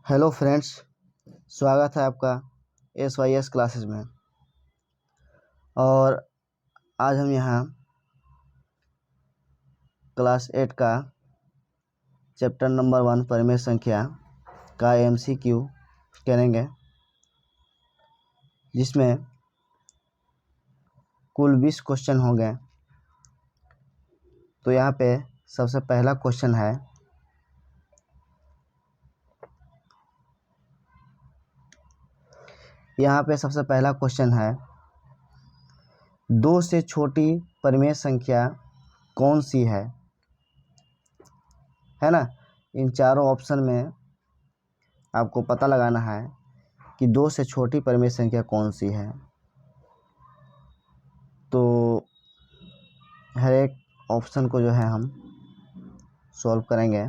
Hello friends, स्वागत है आपका SYS क्लासेस में। और आज हम यहाँ क्लास 8 का चैप्टर नंबर 1 परिमेय संख्या का MCQ करेंगे, जिसमें कुल 20 क्वेश्चन होंगे। तो यहाँ पे सबसे पहला क्वेश्चन है, दो से छोटी परिमेय संख्या कौन सी है ना। इन चारों ऑप्शन में आपको पता लगाना है कि दो से छोटी परिमेय संख्या कौन सी है। तो हर एक ऑप्शन को जो है हम सॉल्व करेंगे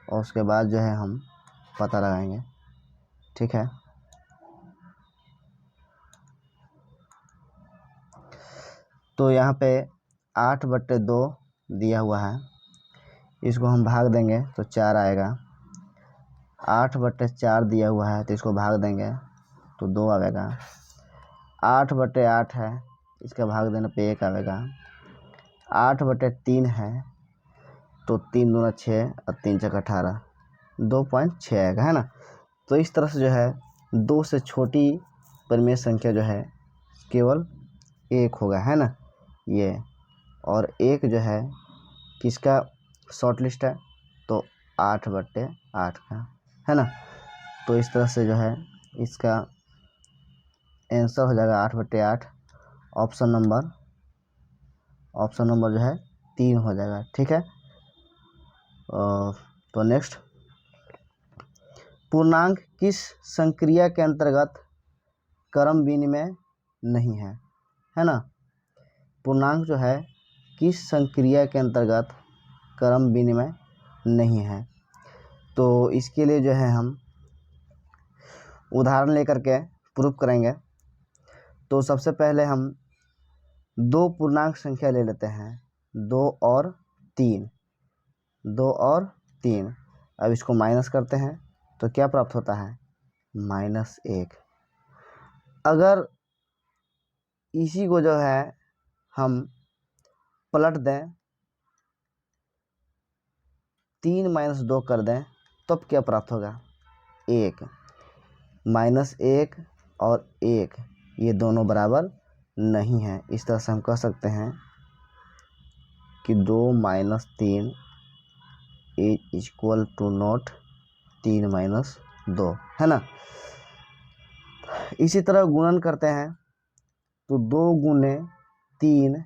और उसके बाद जो है हम पता लगाएंगे, ठीक है। तो यहाँ पे 8/2 दिया हुआ है, इसको हम भाग देंगे तो 4 आएगा। 8/4 दिया हुआ है तो इसको भाग देंगे तो 2 आएगा। 8/8 है, इसका भाग देने पे 1 आएगा। 8/3 है तो 3 दूना 6 और 3 चौका 18, 2.6 आएगा, है ना। तो इस तरह से जो है दो से छोटी परिमेय संख्या जो है केवल 1 होगा, है ना ये। और 1 जो है किसका शॉर्ट लिस्ट है, तो 8/8 का, है ना। तो इस तरह से जो है इसका आंसर हो जाएगा 8/8। ऑप्शन नंबर जो है 3 हो जाएगा, ठीक है। तो नेक्स्ट, पूर्णांक किस संक्रिया के अंतर्गत क्रम विनिमय नहीं है ना। पूर्णांक जो है किस संक्रिया के अंतर्गत क्रम विनिमय नहीं है। तो इसके लिए जो है हम उदाहरण लेकर के प्रूफ करेंगे। तो सबसे पहले हम दो पूर्णांक संख्या ले लेते हैं, 2 और 3। अब इसको माइनस करते हैं तो क्या प्राप्त होता है, -1। अगर इसी को जो है हम पलट दें, 3 - 2 कर दें, तब क्या प्राप्त होगा, 1। -1 और 1 ये दोनों बराबर नहीं है। इस तरह से हम कह सकते हैं कि 2 - 3 = नॉट 3 - 2, है ना। इसी तरह गुणन करते हैं तो 2 × 3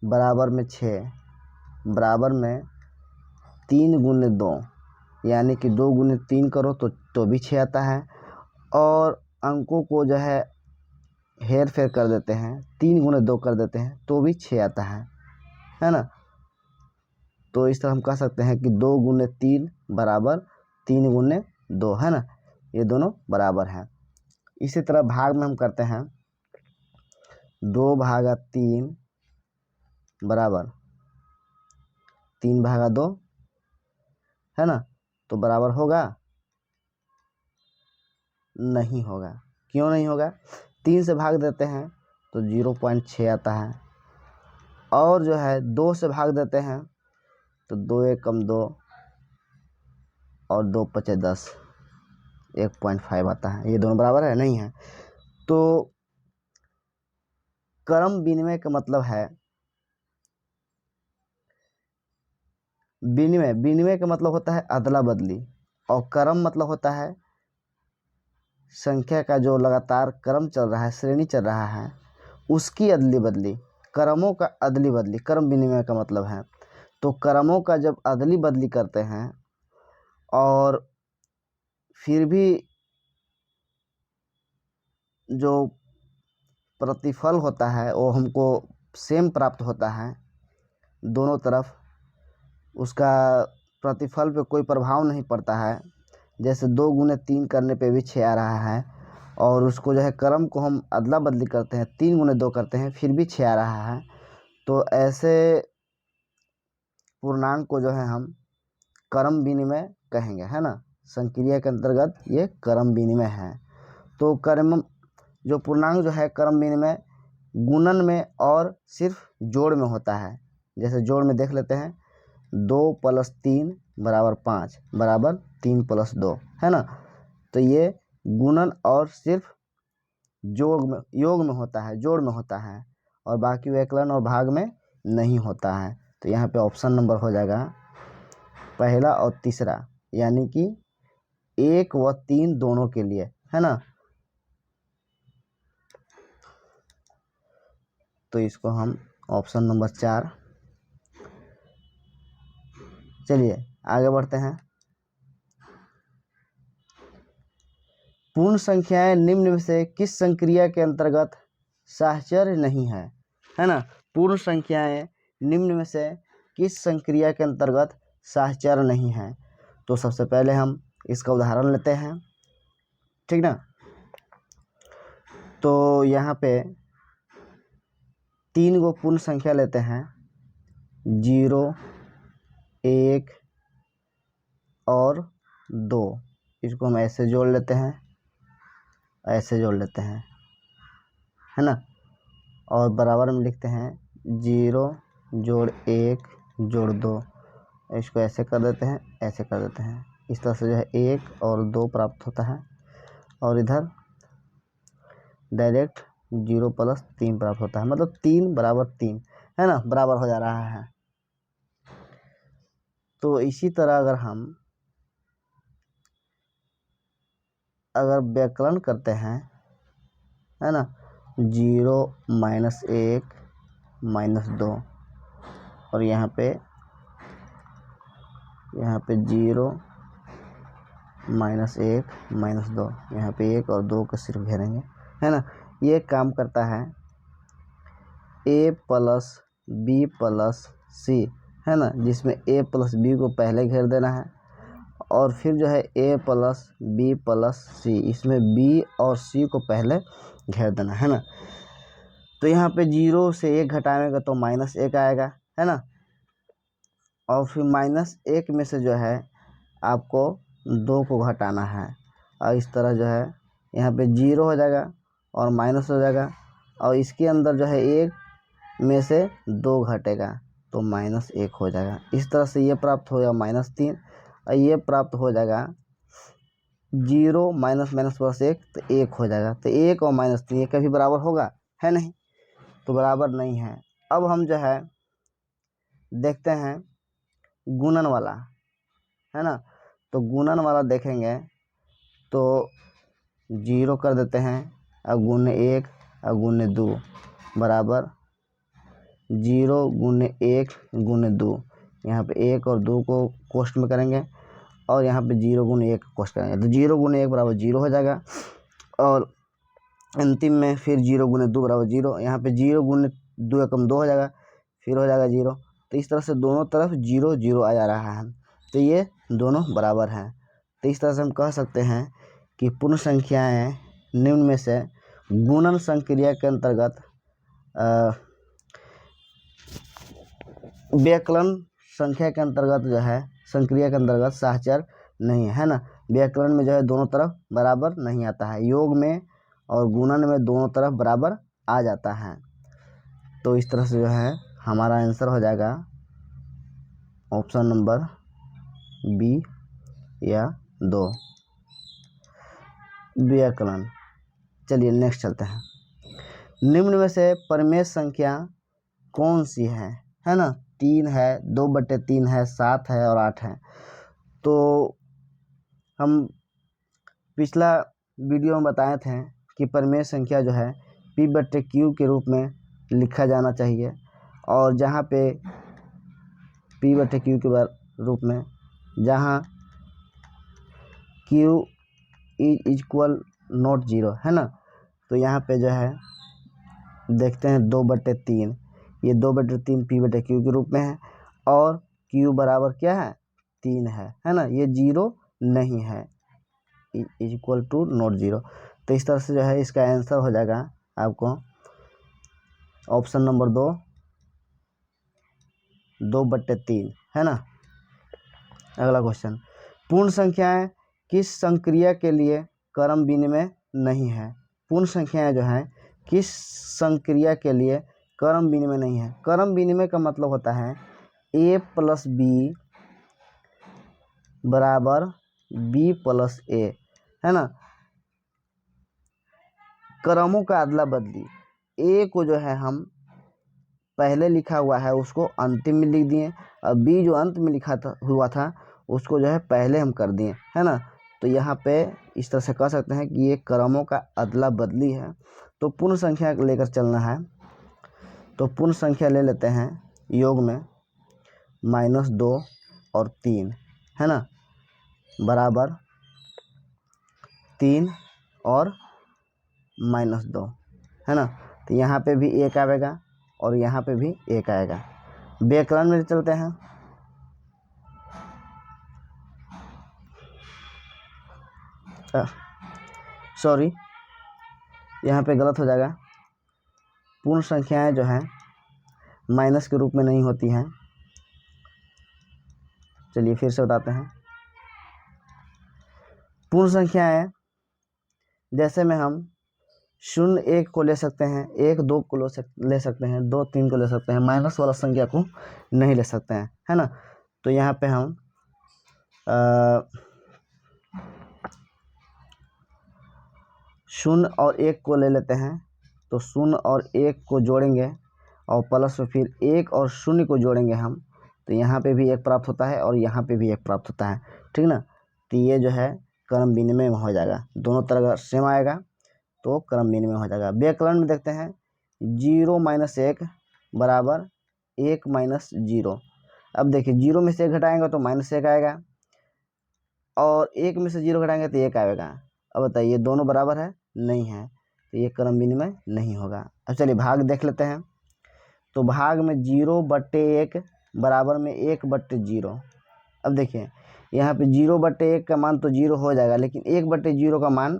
बराबर में 6, बराबर में 3 × 2, यानी कि 2 × 3 करो तो भी 6 आता है। और अंकों को जो है हेर फेर कर देते हैं, 3 × 2 कर देते हैं तो भी 6 आता है ना। तो इस तरह हम कह सकते हैं कि 2 × 3 बराबर 3 × 2, है ना, ये दोनों बराबर हैं। इसी तरह भाग में हम करते हैं, 2/3 बराबर 3/2, है ना। तो बराबर होगा, नहीं होगा। क्यों नहीं होगा, 3 से भाग देते हैं तो 0.6 आता है। और जो है 2 से भाग देते हैं तो 2 × 1 = 2 और 2 × 5 = 10, 1.5 आता है। ये दोनों बराबर है, नहीं है। तो क्रम विनिमय का मतलब है, विनिमय का मतलब होता है अदला बदली, और क्रम मतलब होता है संख्या का जो लगातार क्रम चल रहा है, श्रेणी चल रहा है, उसकी अदली बदली। क्रमों का अदली बदली क्रम विनिमय का मतलब है। तो क्रमों का जब अदली बदली करते हैं और फिर भी जो प्रतिफल होता है वो हमको सेम प्राप्त होता है, दोनों तरफ उसका प्रतिफल पे कोई प्रभाव नहीं पड़ता है। जैसे 2 × 3 करने पे भी 6 आ रहा है, और उसको जो है क्रम को हम अदला बदली करते हैं, 3 × 2 करते हैं, फिर भी 6 आ रहा है। तो ऐसे पूर्णांक को जो है हम क्रम विनिमय कहेंगे, है ना। संक्रिया के अंतर्गत ये क्रम विनिमय है। तो क्रम जो पूर्णांक जो है क्रम विनिमय गुणन में और सिर्फ जोड़ में होता है। जैसे जोड़ में देख लेते हैं, 2 + 3 = 5 बराबर 3 + 2, है ना। तो ये गुणन और सिर्फ योग में होता है, जोड़ में होता है, और बाकी व्यकलन और भाग में नहीं होता है। तो यहाँ पे ऑप्शन नंबर हो जाएगा पहला और तीसरा, यानी कि 1 व 3 दोनों के लिए, है ना। तो इसको हम ऑप्शन नंबर 4। चलिए आगे बढ़ते हैं। पूर्ण संख्याएं निम्न में से किस संक्रिया के अंतर्गत साहचर्य नहीं है, है ना। पूर्ण संख्याएं निम्न में से किस संक्रिया के अंतर्गत साहचर्य नहीं है। तो सबसे पहले हम इसका उदाहरण लेते हैं, ठीक ना। तो यहाँ पे 3 गो पूर्ण संख्या लेते हैं, 0, 1 और 2। इसको हम ऐसे जोड़ लेते हैं, ऐसे जोड़ लेते हैं, है ना। और बराबर में लिखते हैं 0 + 1 + 2। इसको ऐसे कर देते हैं, ऐसे कर देते हैं। इस तरह से जो है 1 और 2 प्राप्त होता है, और इधर डायरेक्ट 0 + 3 प्राप्त होता है, मतलब 3 = 3, है ना, बराबर हो जा रहा है। तो इसी तरह अगर व्यकलन करते हैं, है ना, 0 - 1 - 2, और यहाँ पे 0 - 1 - 2, यहाँ पे 1 और 2 को सिर्फ घेरेंगे, है ना। ये काम करता है a + b + c, है ना, जिसमें a + b को पहले घेर देना है, और फिर जो है a + b + c, इसमें b और c को पहले घेर देना, है ना। तो यहाँ पे 0 से 1 घटाएंगे तो -1 आएगा, है ना। और फिर -1 में से जो है आपको 2 को घटाना है, और इस तरह जो है यहाँ पे 0 हो जाएगा और माइनस हो जाएगा, और इसके अंदर जो है 1 में से 2 घटेगा तो -1 हो जाएगा। इस तरह से ये प्राप्त हो जाएगा -3, और ये प्राप्त हो जाएगा 0 - +1 तो 1 हो जाएगा। तो 1 और -3 ये कभी बराबर होगा, है नहीं, तो बराबर नहीं है। अब हम जो है देखते हैं गुणन वाला, है ना। तो गुणन वाला देखेंगे तो 0 कर देते हैं, और गुणे 1 और गुणे 2 बराबर 0 × 1 × 2। यहाँ पे 1 और 2 को कोष्ठ में करेंगे, और यहाँ पे 0 × 1 कोष्ठ करेंगे, तो 0 × 1 = 0 हो जाएगा, और अंतिम में फिर 0 × 2 = 0। यहाँ पे 0 × 2 = 2 हो जाएगा, फिर हो जाएगा 0। तो इस तरह से दोनों तरफ 0 0 आ जा रहा है, तो ये दोनों बराबर हैं। तो इस तरह से हम कह सकते हैं कि पूर्ण संख्याएं निम्न में से गुणन संक्रिया के अंतर्गत व्यकलन संख्या के अंतर्गत जो है संक्रिया के अंतर्गत साहचर्य नहीं है ना। व्यकलन में जो है दोनों तरफ बराबर नहीं आता है, योग में और गुणन में दोनों तरफ बराबर आ जाता है। तो इस तरह से जो है हमारा आंसर हो जाएगा ऑप्शन नंबर बी या 2, व्यकलन। चलिए नेक्स्ट चलते हैं। निम्न में से परिमेय संख्या कौन सी है ना। 3 है, 2/3 है, 7 है और 8 है। तो हम पिछला वीडियो में बताए थे कि परिमेय संख्या जो है P/Q के रूप में लिखा जाना चाहिए, और जहाँ पे P/Q के रूप में जहाँ Q = not 0, है ना। तो यहाँ पे जो है देखते हैं 2/3, ये 2/3 P/Q के रूप में है, और Q बराबर क्या है 3 है ना, ये 0 नहीं है, = not 0। तो इस तरह से जो है इसका आंसर हो जाएगा आपको ऑप्शन नंबर 2, 2/3, है ना। अगला क्वेश्चन, पूर्ण संख्याएं किस संक्रिया के लिए क्रम विनिमय नहीं है? पूर्ण संख्याएं जो हैं किस संक्रिया के लिए क्रम विनिमय नहीं है? क्रम विनिमय का मतलब होता है a + b बराबर b + a, है ना। क्रमों का अदला बदली, a को जो है हम पहले लिखा हुआ है उसको अंतिम में लिख दिए, और b जो अंत में लिखा हुआ था उसको जो है पहले हम कर दिए, है ना। तो यहाँ पे इस तरह से कह सकते हैं कि ये क्रमों का अदला बदली है। तो पूर्ण संख्या लेकर चलना है, तो पूर्ण संख्या ले लेते हैं योग में -2 और 3, है ना, बराबर 3 और -2, है ना। तो यहाँ पे भी 1 आएगा और यहाँ पे भी 1 आएगा। व्याकरण में चलते हैं, सॉरी यहाँ पे गलत हो जाएगा। पूर्ण संख्याएं जो हैं माइनस के रूप में नहीं होती हैं। चलिए फिर से बताते हैं। पूर्ण संख्याएं जैसे में हम 0 1 को ले सकते हैं, 1 2 को ले सकते हैं, 2 3 को ले सकते हैं, माइनस वाला संख्या को नहीं ले सकते हैं, है ना। तो यहाँ पे हम 0 और 1 को ले लेते हैं, तो 0 और 1 को जोड़ेंगे और प्लस में फिर 1 और 0 को जोड़ेंगे हम, तो यहाँ पे भी 1 प्राप्त होता है और यहाँ पे भी 1 प्राप्त होता है, ठीक ना। तो ये जो है क्रम विनिमय में हो जाएगा, दोनों तरह सेम आएगा तो क्रम विनिमय हो जाएगा। व्याकरण में देखते हैं 0 - 1 बराबर 1 - 0। अब देखिए 0 में से 1 घटाएंगे तो -1 आएगा और 1 में से 0 घटाएंगे तो 1 आएगा। अब बताइए दोनों बराबर है? नहीं है, तो ये क्रम विनिमय नहीं होगा। अब चलिए भाग देख लेते हैं। तो भाग में 0/1 बराबर में 1/0। अब देखिए यहाँ पे 0/1 का मान तो 0 हो जाएगा, लेकिन 1/0 का मान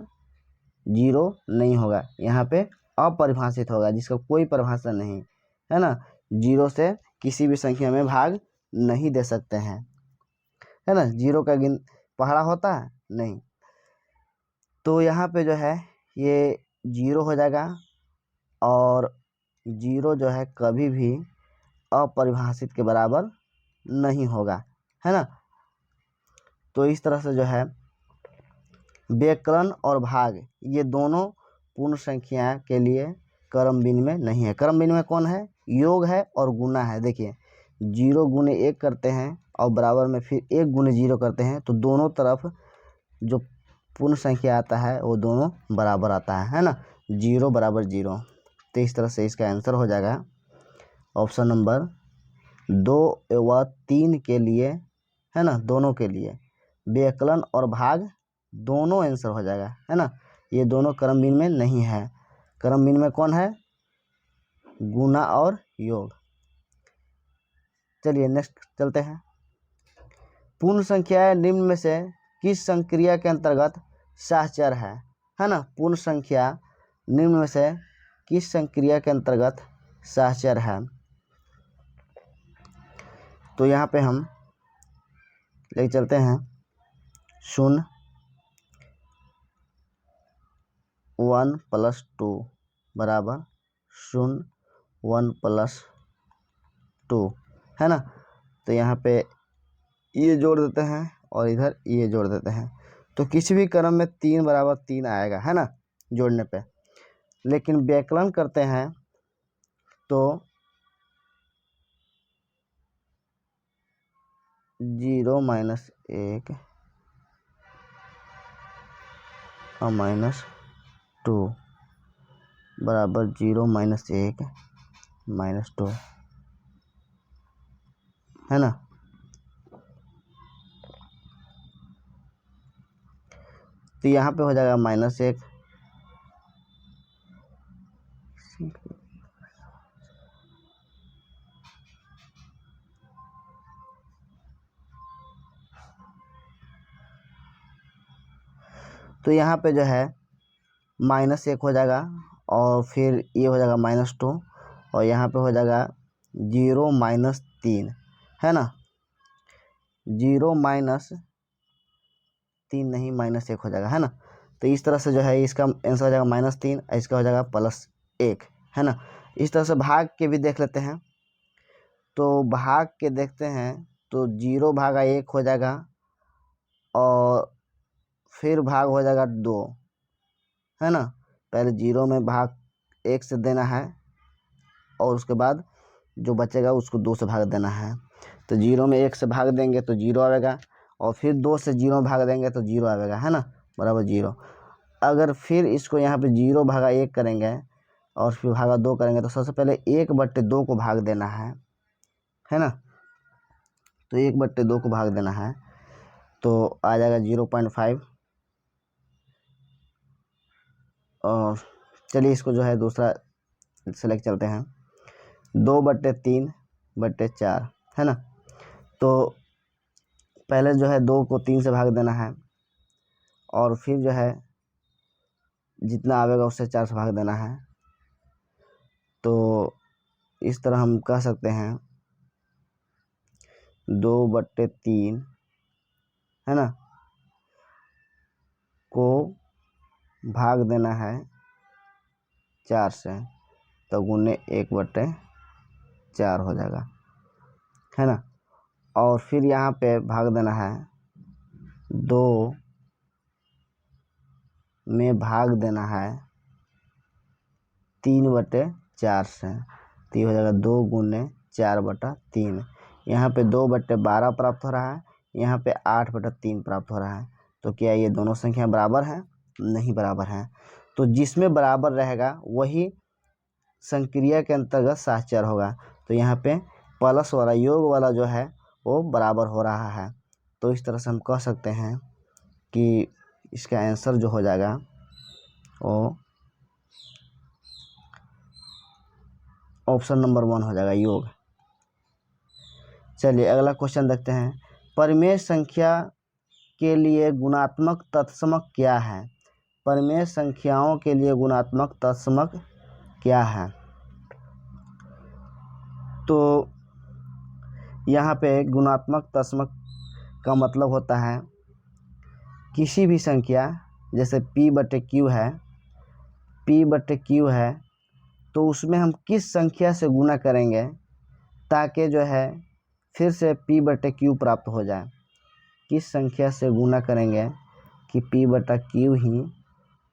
0 नहीं होगा, यहाँ पे अपरिभाषित होगा जिसका कोई परिभाषा नहीं, है ना। 0 से किसी भी संख्या में भाग नहीं दे सकते हैं, है ना। 0 का पहाड़ा होता है नहीं। तो यहाँ पे जो है ये 0 हो जाएगा और 0 जो है कभी भी अपरिभाषित के बराबर नहीं होगा, है ना। तो इस तरह से जो है व्याकरण और भाग ये दोनों पूर्ण संख्या के लिए क्रम विनिमय नहीं है। क्रम विनिमय कौन है? योग है और गुणा है। देखिए 0 × 1 करते हैं और बराबर में फिर 1 × 0 करते हैं, तो दोनों तरफ जो पूर्ण संख्या आता है वो दोनों बराबर आता है ना, 0 = 0। तो इस तरह से इसका आंसर हो जाएगा ऑप्शन नंबर 2 व 3 के लिए, है ना, दोनों के लिए व्याकरण और भाग दोनों आंसर हो जाएगा, है ना। ये दोनों क्रम विनिमय नहीं है। क्रम विनिमय कौन है? गुणा और योग। चलिए नेक्स्ट चलते हैं। पूर्ण संख्याएं निम्न में से किस संक्रिया के अंतर्गत सहचर है ना। पूर्ण संख्या निम्न में से किस संक्रिया के अंतर्गत सहचर है? तो यहाँ पे हम लेके चलते हैं 0 1 + 2 बराबर 0 1 + 2, है ना। तो यहाँ पे ये जोड़ देते हैं और इधर ये जोड़ देते हैं, तो किसी भी क्रम में 3 = 3 आएगा, है ना, जोड़ने पे। लेकिन व्याकलन करते हैं तो 0 - 1 और -2 बराबर 0 - 1 -2, है ना। तो यहाँ पे हो जाएगा -1। तो यहाँ पे जो है -1 हो जाएगा और फिर ये हो जाएगा -2 और यहाँ पे हो जाएगा 0 - 3, है ना। 0 - 3 नहीं -1 हो जाएगा, है ना। तो इस तरह से जो है इसका आंसर हो जाएगा -3, इसका हो जाएगा +1, है ना। इस तरह से भाग के भी देख लेते हैं। तो भाग के देखते हैं तो 0/1 हो जाएगा और फिर भाग हो जाएगा 2, है ना। पहले 0 में भाग 1 से देना है और उसके बाद जो बचेगा उसको 2 से भाग देना है। तो 0 में 1 से भाग देंगे तो 0 आएगा और फिर 2 से 0 भाग देंगे तो 0 आएगा, है ना, बराबर 0। अगर फिर इसको यहाँ पे 0/1 करेंगे और फिर भागा 2 करेंगे तो सबसे पहले 1/2 को भाग देना है ना। तो 1/2 को भाग देना है तो आ जाएगा 0.5। और चलिए इसको जो है दूसरा सेलेक्ट चलते हैं, 2/3/4, है ना। तो पहले जो है 2 को 3 से भाग देना है और फिर जो है जितना आवेगा उससे 4 से भाग देना है। तो इस तरह हम कह सकते हैं 2/3, है ना, को भाग देना है 4 से, तो गुने 1/4 हो जाएगा, है ना। और फिर यहाँ पे भाग देना है 2 में भाग देना है 3/4 से, तो ये हो जाएगा 2 गुने 4/3। यहाँ पे 2/12 प्राप्त हो रहा है, यहाँ पे 8/3 प्राप्त हो रहा है। तो क्या ये दोनों संख्या बराबर हैं? नहीं बराबर हैं। तो जिसमें बराबर रहेगा वही संक्रिया के अंतर्गत साहचर होगा। तो यहाँ पे प्लस वाला योग वाला जो है वो बराबर हो रहा है। तो इस तरह से हम कह सकते हैं कि इसका आंसर जो हो जाएगा वो ऑप्शन नंबर 1 हो जाएगा, योग। चलिए अगला क्वेश्चन देखते हैं। परिमेय संख्या के लिए गुणात्मक तत्समक क्या है? परिमेय संख्याओं के लिए गुणात्मक तत्समक क्या है? तो यहाँ पे गुणात्मक तत्समक का मतलब होता है किसी भी संख्या, जैसे p/q है, तो उसमें हम किस संख्या से गुणा करेंगे ताकि जो है फिर से p/q प्राप्त हो जाए। किस संख्या से गुणा करेंगे कि p/q ही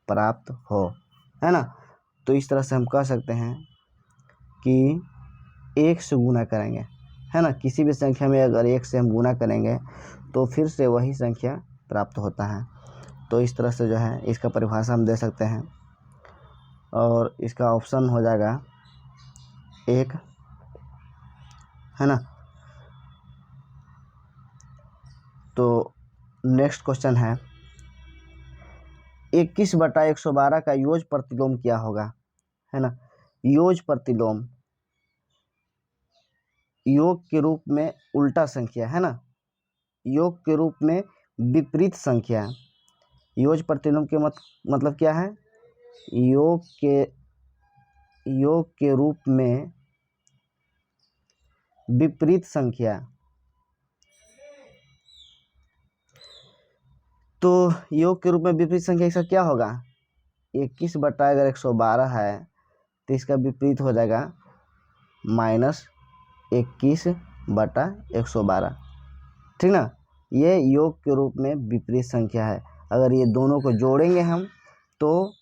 प्राप्त हो, है ना। तो इस तरह से हम कह सकते हैं कि 1 से गुणा करेंगे, है ना। किसी भी संख्या में अगर 1 से हम गुणा करेंगे तो फिर से वही संख्या प्राप्त होता है। तो इस तरह से जो है इसका परिभाषा हम दे सकते हैं और इसका ऑप्शन हो जाएगा 1, है ना। तो नेक्स्ट क्वेश्चन है 21/112 का योज प्रतिलोम क्या होगा, है ना। योज प्रतिलोम योग के रूप में उल्टा संख्या, है ना, योग के रूप में विपरीत संख्या। योज प्रतिलोम के मतलब क्या है? योग के रूप में विपरीत संख्या। तो योग के रूप में विपरीत संख्या इसका क्या होगा? 21/112 है तो इसका विपरीत हो जाएगा -21/112, ठीक ना। ये योग के रूप में विपरीत संख्या है। अगर ये दोनों को जोड़ेंगे हम तो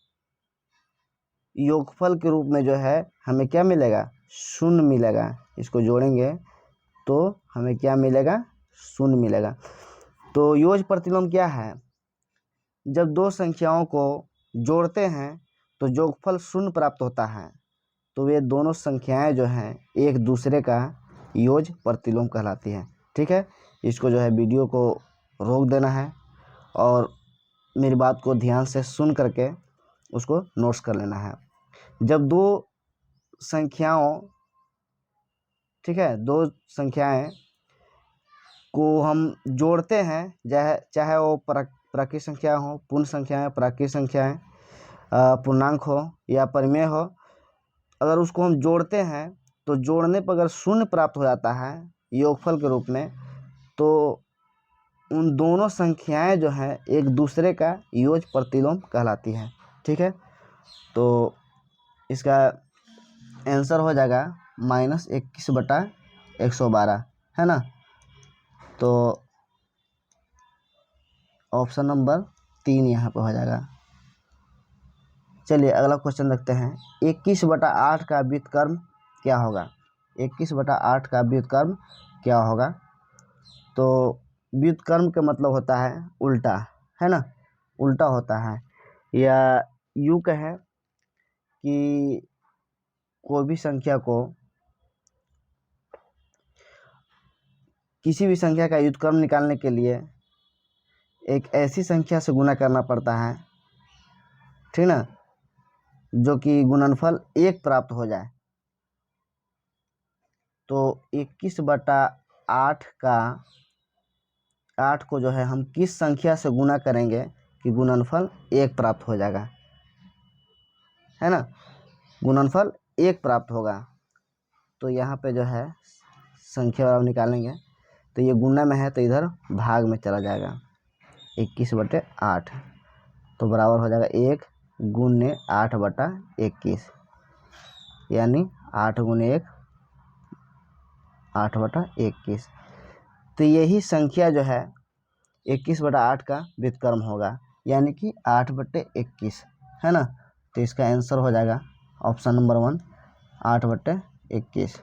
योगफल के रूप में जो है हमें क्या मिलेगा? 0 मिलेगा। इसको जोड़ेंगे तो हमें क्या मिलेगा? 0 मिलेगा। तो योज प्रतिलोम क्या है? जब दो संख्याओं को जोड़ते हैं तो योगफल 0 प्राप्त होता है, तो वे दोनों संख्याएं जो हैं एक दूसरे का योज प्रतिलोम कहलाती हैं, ठीक है। इसको जो है वीडियो को रोक देना है और मेरी बात को ध्यान से सुन करके उसको नोट्स कर लेना है। जब दो संख्याओं, ठीक है, दो संख्याएं को हम जोड़ते हैं, चाहे वो प्राकृत संख्या हो, पूर्ण संख्याएं, प्राकृत संख्याएं, पूर्णांक हो या परिमेय हो, अगर उसको हम जोड़ते हैं तो जोड़ने पर अगर 0 प्राप्त हो जाता है योगफल के रूप में, तो उन दोनों संख्याएं जो हैं एक दूसरे का योग प्रतिलोम कहलाती है। ठीक है, तो इसका आंसर हो जाएगा -21/112, है ना। तो ऑप्शन नंबर 3 यहाँ पे हो जाएगा। चलिए अगला क्वेश्चन देखते हैं। 21/8 का व्युत्क्रम क्या होगा? 21/8 का व्युत्क्रम क्या होगा? तो व्युत्क्रम का मतलब होता है उल्टा, है ना, उल्टा होता है। या यूँ कहें कि कोई भी संख्या को, किसी भी संख्या का व्युत्क्रम निकालने के लिए एक ऐसी संख्या से गुणा करना पड़ता है, ठीक ना, जो कि गुणनफल 1 प्राप्त हो जाए। तो 21/8 का 8 को जो है हम किस संख्या से गुणा करेंगे कि गुणनफल 1 प्राप्त हो जाएगा, है ना, गुणनफल 1 प्राप्त होगा। तो यहाँ पे जो है संख्या वाला निकालेंगे, तो ये गुणा में है तो इधर भाग में चला जाएगा। 21/8 तो बराबर हो जाएगा 1 गुने 8/21, यानी 8 गुने 1 8/21। तो यही संख्या जो है 21/8 का व्युत्क्रम होगा, यानी कि 8/21, है ना। तो इसका आंसर हो जाएगा ऑप्शन नंबर 1 8/21।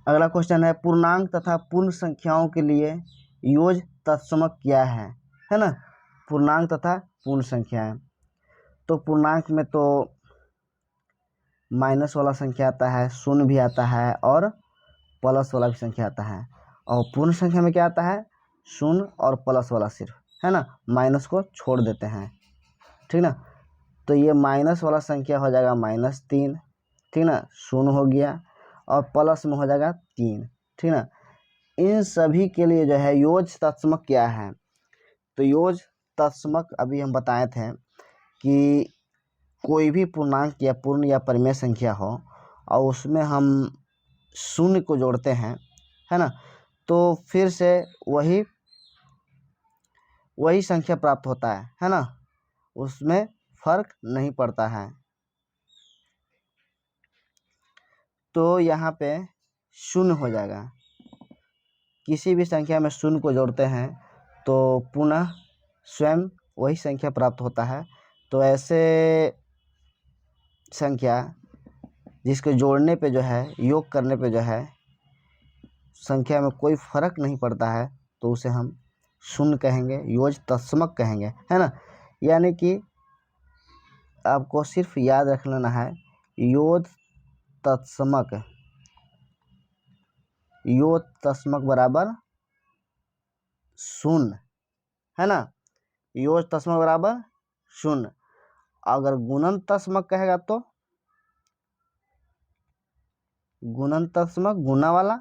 अगला क्वेश्चन है, पूर्णांक तथा पूर्ण संख्याओं के लिए योग तत्समक क्या है ना। पूर्णांक तथा पूर्ण संख्याएं, तो पूर्णांक में तो माइनस वाला संख्या आता है, शून्य भी आता है और प्लस वाला भी संख्या आता है। और पूर्ण संख्या में क्या आता है? शून्य और प्लस वाला सिर्फ, है ना, माइनस को छोड़ देते हैं, ठीक ना। तो ये माइनस वाला संख्या हो जाएगा -3, ठीक ना, शून्य हो गया और प्लस में हो जाएगा 3, ठीक ना। इन सभी के लिए जो है योग तत्समक क्या है? तो योग तत्समक अभी हम बताए थे कि कोई भी पूर्णांक या पूर्ण या परिमेय संख्या हो और उसमें हम शून्य को जोड़ते हैं, है ना, तो फिर से वही संख्या प्राप्त होता है ना, उसमें फर्क नहीं पड़ता है। तो यहाँ पे शून्य हो जाएगा, किसी भी संख्या में शून्य को जोड़ते हैं तो पुनः स्वयं वही संख्या प्राप्त होता है। तो ऐसे संख्या जिसके जोड़ने पे जो है, योग करने पे जो है संख्या में कोई फर्क नहीं पड़ता है, तो उसे हम शून्य कहेंगे, योग तत्समक कहेंगे, है ना। यानी कि आपको सिर्फ याद रख लेना है योग तत्समक बराबर शून्य, है ना, योग तत्समक बराबर शून्य। अगर गुणन तत्समक कहेगा तो गुणन तत्समक गुना वाला,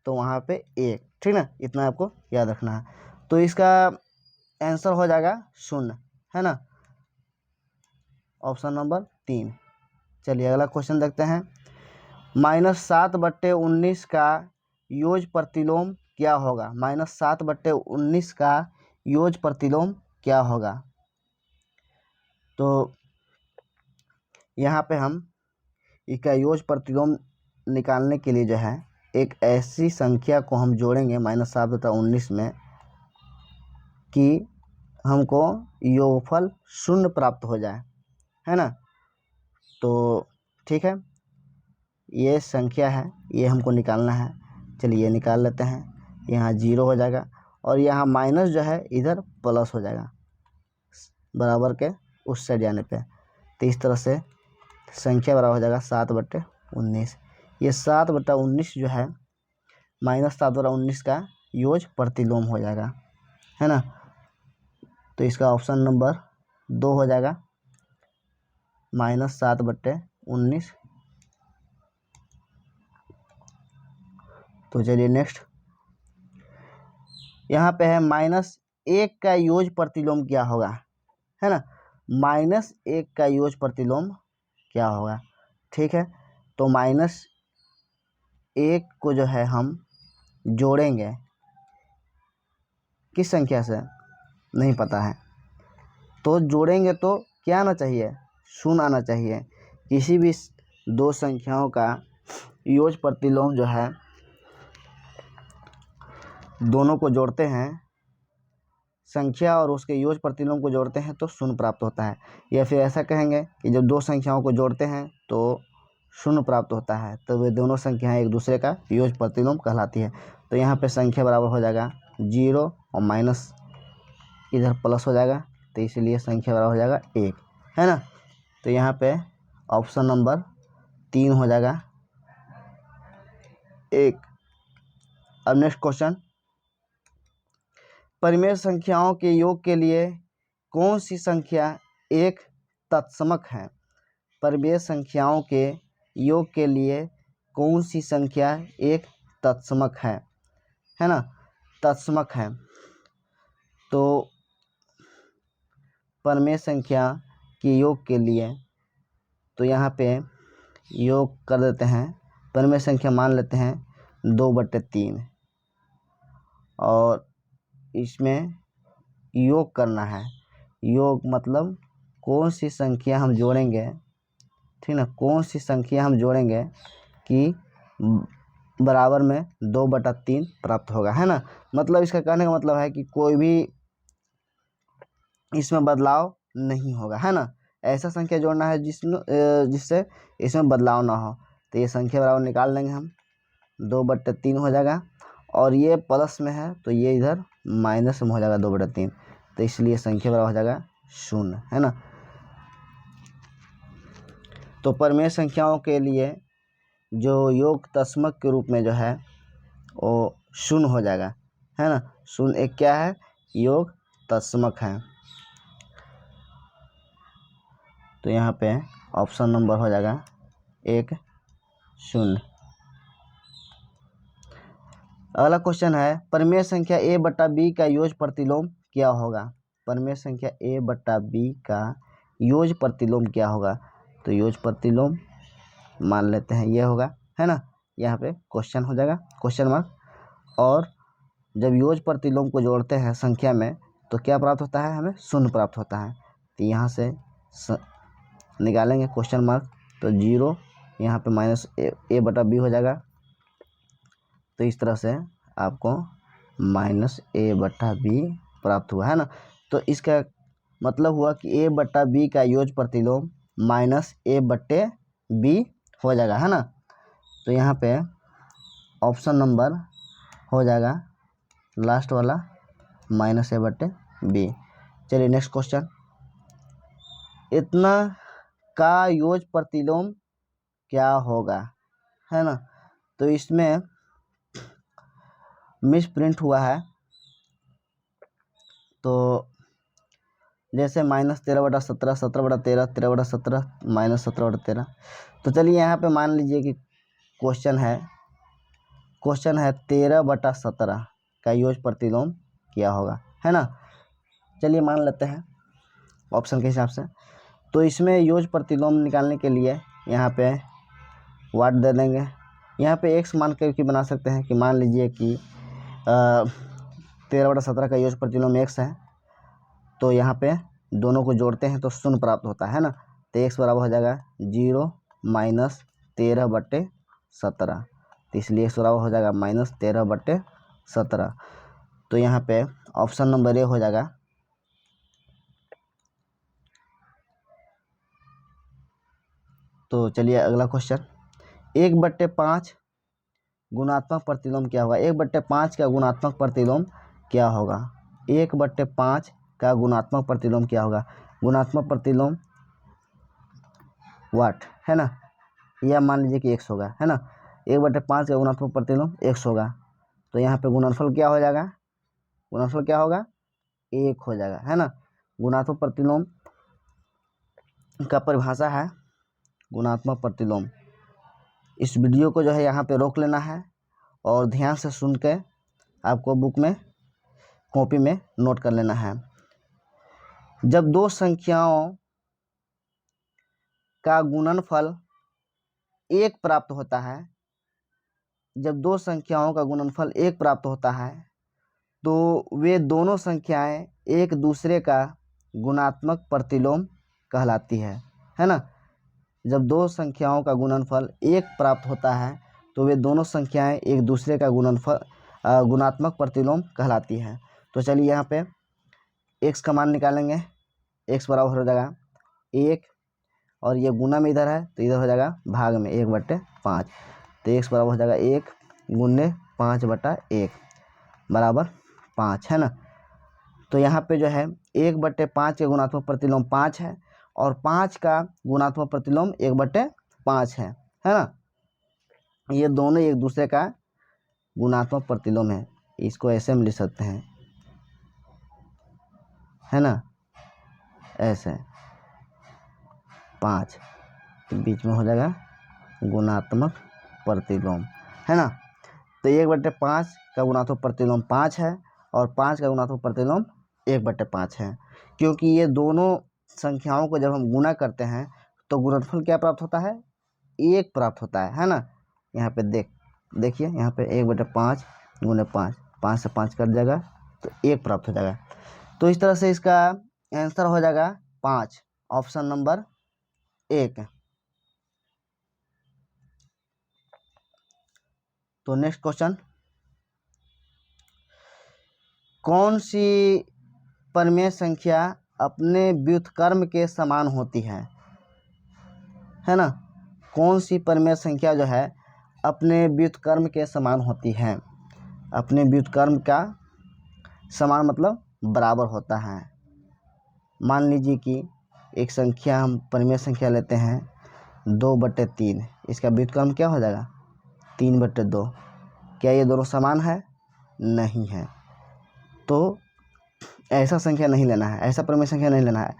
तो वहाँ पे 1, ठीक ना, इतना आपको याद रखना है। तो इसका आंसर हो जाएगा 0, है ना, ऑप्शन नंबर 3। चलिए अगला क्वेश्चन देखते हैं। -7/19 का योग प्रतिलोम क्या होगा? -7/19 का योग प्रतिलोम क्या होगा? तो यहाँ पे हम इसका योग प्रतिलोम निकालने के लिए जो है एक ऐसी संख्या को हम जोड़ेंगे -7/19 में कि हमको योगफल 0 प्राप्त हो जाए, है ना। तो ठीक है, ये संख्या है, ये हमको निकालना है। चलिए निकाल लेते हैं। यहाँ 0 हो जाएगा और यहाँ माइनस जो है इधर प्लस हो जाएगा बराबर के उस साइड जाने पे। तो इस तरह से संख्या बराबर हो जाएगा 7/19। ये 7/19 जो है -7/19 का योग प्रतिलोम हो जाएगा, है ना। तो इसका ऑप्शन नंबर 2 हो जाएगा, -7/19। तो चलिए नेक्स्ट, यहाँ पे है -1 का योग प्रतिलोम क्या होगा, है ना। -1 का योग प्रतिलोम क्या होगा? ठीक है, तो 1 को जो है हम जोड़ेंगे किस संख्या से नहीं पता है, तो जोड़ेंगे तो क्या आना चाहिए, शून्य आना चाहिए। किसी भी दो संख्याओं का योग प्रतिलोम जो है दोनों को जोड़ते हैं, संख्या और उसके योग प्रतिलोम को जोड़ते हैं तो शून्य प्राप्त होता है। या फिर ऐसा कहेंगे कि जब दो संख्याओं को जोड़ते हैं तो शून्य प्राप्त होता है, तो वे दोनों संख्याएं एक दूसरे का योग प्रतिलोम कहलाती है। तो यहाँ पे संख्या बराबर हो जाएगा 0 और माइनस इधर प्लस हो जाएगा, तो इसीलिए संख्या बराबर हो जाएगा 1, है ना। तो यहाँ पे ऑप्शन नंबर 3 हो जाएगा 1। अब नेक्स्ट क्वेश्चन, परिमेय संख्याओं के योग के लिए कौन सी संख्या एक तत्समक है। परिमेय संख्याओं के योग के लिए कौन सी संख्या एक तत्समक है ना, तत्समक है। तो परिमेय संख्या के योग के लिए तो यहाँ पे योग कर देते हैं, परिमेय संख्या मान लेते हैं 2/3 और इसमें योग करना है। योग मतलब कौन सी संख्या हम जोड़ेंगे, ठीक ना, कौन सी संख्या हम जोड़ेंगे कि बराबर में 2/3 प्राप्त होगा, है ना। मतलब इसका कहने का मतलब है कि कोई भी इसमें बदलाव नहीं होगा, है ना। ऐसा संख्या जोड़ना है जिससे इसमें बदलाव ना हो। तो ये संख्या बराबर निकाल लेंगे हम, 2/3 हो जाएगा और ये प्लस में है तो ये इधर माइनस में हो जाएगा 2/3, तो इसलिए संख्या बराबर हो जाएगा 0, है ना। तो परिमेय संख्याओं के लिए जो योग तत्समक के रूप में जो है वो 0 हो जाएगा, है ना। 0 एक क्या है, योग तत्समक है। तो यहाँ पे ऑप्शन नंबर हो जाएगा 1 0। अगला क्वेश्चन है, परिमेय संख्या a/b का योग प्रतिलोम क्या होगा। परिमेय संख्या a/b का योग प्रतिलोम क्या होगा। तो योग प्रतिलोम मान लेते हैं ये होगा, है ना। यहाँ पे क्वेश्चन हो जाएगा क्वेश्चन मार्क, और जब योग प्रतिलोम को जोड़ते हैं संख्या में तो क्या प्राप्त होता है, हमें 0 प्राप्त होता है। तो यहाँ से निकालेंगे क्वेश्चन मार्क, तो 0 यहाँ पे माइनस a/b हो जाएगा। तो इस तरह से आपको -a/b प्राप्त हुआ, है ना। तो इसका मतलब हुआ कि a/b का योग प्रतिलोम -a/b हो जाएगा, है ना। तो यहाँ पे ऑप्शन नंबर हो जाएगा लास्ट वाला -a/b। चलिए नेक्स्ट क्वेश्चन, इतना का योग प्रतिलोम क्या होगा, है ना। तो इसमें मिस प्रिंट हुआ है, तो जैसे -13/17, 17/13, 13/17, -17/13। तो चलिए यहाँ पे मान लीजिए कि क्वेश्चन है 13/17 का योग प्रतिलोम क्या होगा, है ना। चलिए मान लेते हैं ऑप्शन के हिसाब से। तो इसमें योग प्रतिलोम निकालने के लिए यहाँ पे वाट दे देंगे, यहाँ पे x मान करके बना सकते हैं कि मान लीजिए कि 13/17 का योग प्रतिलोम x है, तो यहाँ पे दोनों को जोड़ते हैं तो 0 प्राप्त होता है ना। तो x बराबर हो जाएगा 0 माइनस 13/17, तो इसलिए x बराबर हो जाएगा -13/17। तो यहाँ पे ऑप्शन नंबर ए हो जाएगा। तो चलिए अगला क्वेश्चन, 1/5 गुणात्मक प्रतिलोम क्या होगा। 1/5 का गुणात्मक प्रतिलोम क्या होगा। 1/5 का गुणात्मक प्रतिलोम क्या होगा। गुणात्मक प्रतिलोम वाट, है ना, या मान लीजिए कि x होगा, है ना। 1/5 का गुणात्मक प्रतिलोम x होगा, तो यहाँ पे गुणनफल क्या हो जाएगा, गुणनफल क्या होगा, 1 हो जाएगा, है ना। गुणात्मक प्रतिलोम का परिभाषा है गुणात्मक प्रतिलोम। इस वीडियो को जो है यहाँ पे रोक लेना है और ध्यान से सुन के आपको बुक में कॉपी में नोट कर लेना है। जब दो संख्याओं का गुणनफल 1 प्राप्त होता है, जब दो संख्याओं का गुणनफल 1 प्राप्त होता है तो वे दोनों संख्याएं एक दूसरे का गुणात्मक प्रतिलोम कहलाती है ना। जब दो संख्याओं का गुणनफल 1 प्राप्त होता है तो वे दोनों संख्याएं एक दूसरे का गुणात्मक प्रतिलोम कहलाती है। तो चलिए यहाँ पे x का मान निकालेंगे। x बराबर हो जाएगा 1 और ये गुना में इधर है तो इधर हो जाएगा भाग में 1/5। तो x बराबर हो जाएगा 1 गुने 5/1 बराबर 5 है ना। तो यहाँ पे जो है 1/5 के गुणात्मक प्रतिलोम 5 है और 5 का गुणात्मक प्रतिलोम 1/5 है ना। ये दोनों एक दूसरे का गुणात्मक प्रतिलोम है। इसको ऐसे हम लिख सकते हैं, है ना, ऐसे 5 के बीच में हो जाएगा गुणात्मक प्रतिलोम, है ना। तो 1/5 का गुणात्मक प्रतिलोम 5 है और 5 का गुणात्मक प्रतिलोम 1/5 है। क्योंकि ये दोनों संख्याओं को जब हम गुणा करते हैं तो गुणनफल क्या प्राप्त होता है, 1 प्राप्त होता है ना। यहाँ पे देखिए यहाँ पे 1/5 गुने 5, 5 से 5 कट जाएगा तो 1 प्राप्त हो जाएगा। तो इस तरह से इसका आंसर हो जाएगा 5, ऑप्शन नंबर 1। तो नेक्स्ट क्वेश्चन, कौन सी परिमेय संख्या अपने व्युत्क्रम के समान होती है ना। कौन सी परिमेय संख्या जो है अपने व्युत्क्रम के समान होती है। अपने व्युत्क्रम का समान मतलब बराबर होता है। मान लीजिए कि एक संख्या, हम परिमेय संख्या लेते हैं 2/3, इसका व्युत्क्रम क्या हो जाएगा 3/2। क्या ये दोनों समान है, नहीं है। तो ऐसा संख्या नहीं लेना है, ऐसा परिमेय संख्या नहीं लेना है।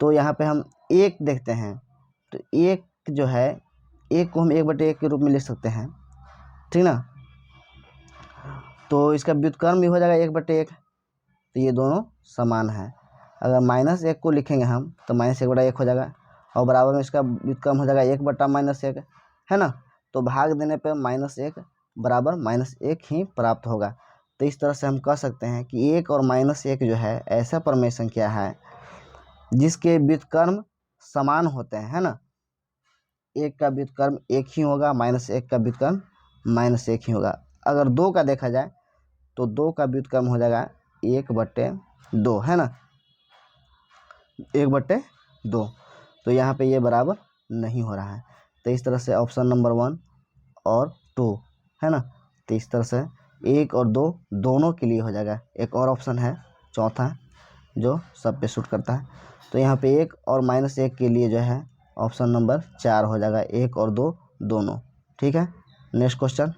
तो यहाँ पे हम 1 देखते हैं, तो 1 जो है 1 को हम 1/1 के रूप में लिख सकते हैं, ठीक ना। तो इसका व्युत्क्रम भी हो जाएगा 1/1। तो ये दोनों समान है। अगर -1 को लिखेंगे हम तो -1/1 हो जाएगा और बराबर में इसका व्युत्क्रम हो जाएगा 1/-1, है ना। तो भाग देने पे -1 बराबर -1 ही प्राप्त होगा। तो इस तरह से हम कह सकते हैं कि 1 और -1 जो है ऐसा परिमेय संख्या है जिसके व्युत्क्रम समान होते हैं, है ना। 1 का व्युत्क्रम 1 ही होगा, -1 का व्युत्क्रम -1 ही होगा। अगर 2 का देखा जाए तो 2 का व्युत्क्रम हो जाएगा 1/2, है ना, 1/2। तो यहाँ पे ये बराबर नहीं हो रहा है। तो इस तरह से ऑप्शन नंबर 1 और 2, है ना। तो इस तरह से 1 और 2 दोनों के लिए हो जाएगा। एक और ऑप्शन है चौथा जो सब पे सूट करता है। तो यहाँ पे 1 और -1 के लिए जो है ऑप्शन नंबर 4 हो जाएगा, 1 और 2 दोनों, ठीक है। नेक्स्ट क्वेश्चन,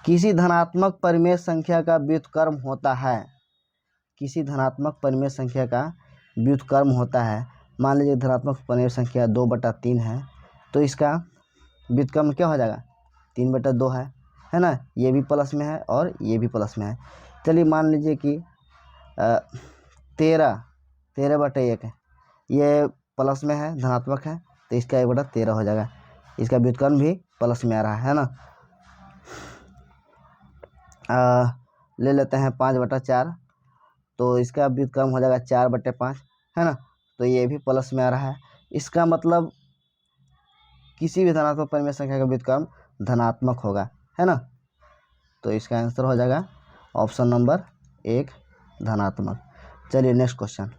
किसी धनात्मक परिमेय संख्या का व्युत्क्रम होता है। किसी धनात्मक परिमेय संख्या का व्युत्क्रम होता है। मान लीजिए धनात्मक परिमेय संख्या 2/3 है तो इसका व्युत्क्रम क्या हो जाएगा 3/2 है ना। ये भी प्लस में है और ये भी प्लस में है। चलिए मान लीजिए कि 13/1 है, ये प्लस में है, धनात्मक है, तो इसका 1/13 हो जाएगा। इसका व्युत्क्रम भी प्लस में आ रहा है ना। ले लेते हैं 5/4, तो इसका व्युत्क्रम हो जाएगा 4/5, है ना। तो ये भी प्लस में आ रहा है। इसका मतलब किसी भी धनात्मक परिमेय संख्या का व्युत्क्रम धनात्मक होगा, है ना। तो इसका आंसर हो जाएगा ऑप्शन नंबर 1 धनात्मक। चलिए नेक्स्ट क्वेश्चन,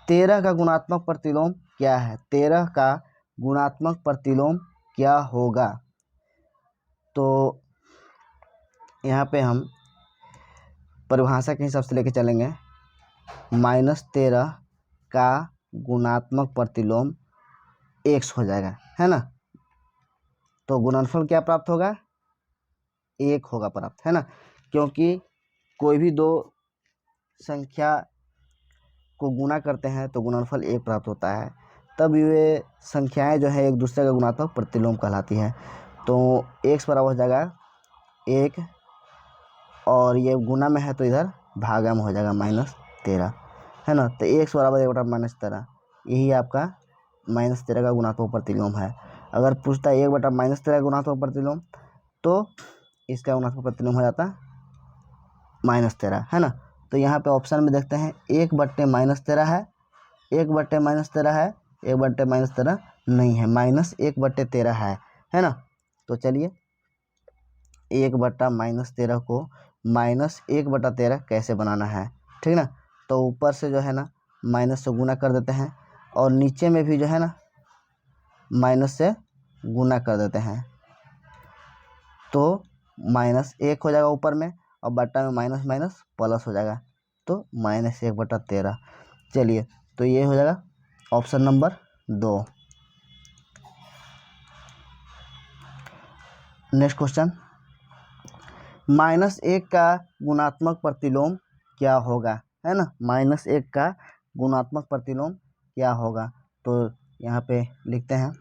13 का गुणात्मक प्रतिलोम क्या है। 13 का गुणात्मक प्रतिलोम क्या होगा। तो यहाँ पे हम परिभाषा के हिसाब से लेके चलेंगे। -13 का गुणात्मक प्रतिलोम x हो जाएगा, है ना। तो गुणनफल क्या प्राप्त होगा, 1 होगा प्राप्त, है ना। क्योंकि कोई भी दो संख्या को गुणा करते हैं तो गुणनफल 1 प्राप्त होता है, तब ये संख्याएं जो है एक दूसरे का गुणात्मक प्रतिलोम कहलाती है। तो x बराबर हो जाएगा 1 और ये गुना में है तो इधर भागा में हो जाएगा -13, है ना। तो x बराबर 1/-13, यही आपका -13 का गुणात्मक प्रतिलोम है। अगर पूछता है 1/-13 गुणात्मक प्रतिलोम तो इसका गुणात्मक प्रतिलोम हो जाता -13, है ना। तो यहाँ पे ऑप्शन में देखते हैं 1/-13 है, 1/-13 है, 1/-13 नहीं है, -1/13 है ना। तो चलिए 1/-13 को -1/13 कैसे बनाना है, ठीक ना। तो ऊपर से जो है ना माइनस से गुना कर देते हैं और नीचे में भी जो है ना माइनस से गुना कर देते हैं, तो -1 हो जाएगा ऊपर में और बट्टा में माइनस माइनस प्लस हो जाएगा, तो -1/13। चलिए तो ये हो जाएगा ऑप्शन नंबर 2। नेक्स्ट क्वेश्चन, -1 का गुणात्मक प्रतिलोम क्या होगा, है ना। -1 का गुणात्मक प्रतिलोम क्या होगा, तो यहाँ पे लिखते हैं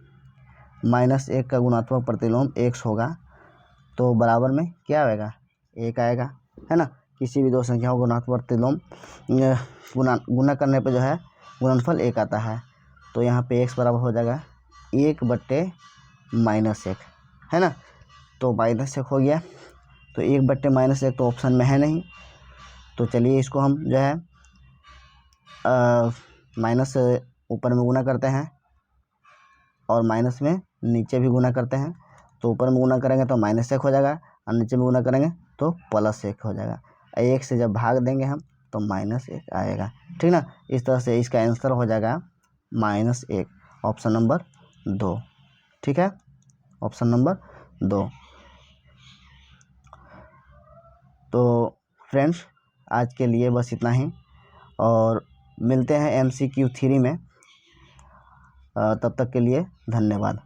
-1 का गुणात्मक प्रतिलोम x होगा, तो बराबर में क्या आएगा, 1 आएगा, है ना। किसी भी दो संख्याओं का गुणात्मक प्रतिलोम गुना करने पे जो है गुणनफल 1 आता है, तो यहाँ पे x बराबर हो जाएगा 1/-1, है ना। तो -1 हो गया, तो 1/-1 तो ऑप्शन में है नहीं, तो चलिए इसको हम जो है माइनस ऊपर में गुना करते हैं और माइनस में नीचे भी गुना करते हैं, तो ऊपर में गुना करेंगे तो -1 हो जाएगा और नीचे में गुना करेंगे तो +1 हो जाएगा। 1 से जब भाग देंगे हम तो -1 आएगा, ठीक ना। इस तरह से इसका आंसर हो जाएगा -1, ऑप्शन नंबर 2, ठीक है, ऑप्शन नंबर 2। तो फ्रेंड्स आज के लिए बस इतना ही और मिलते हैं MCQ 3 में, तब तक के लिए धन्यवाद।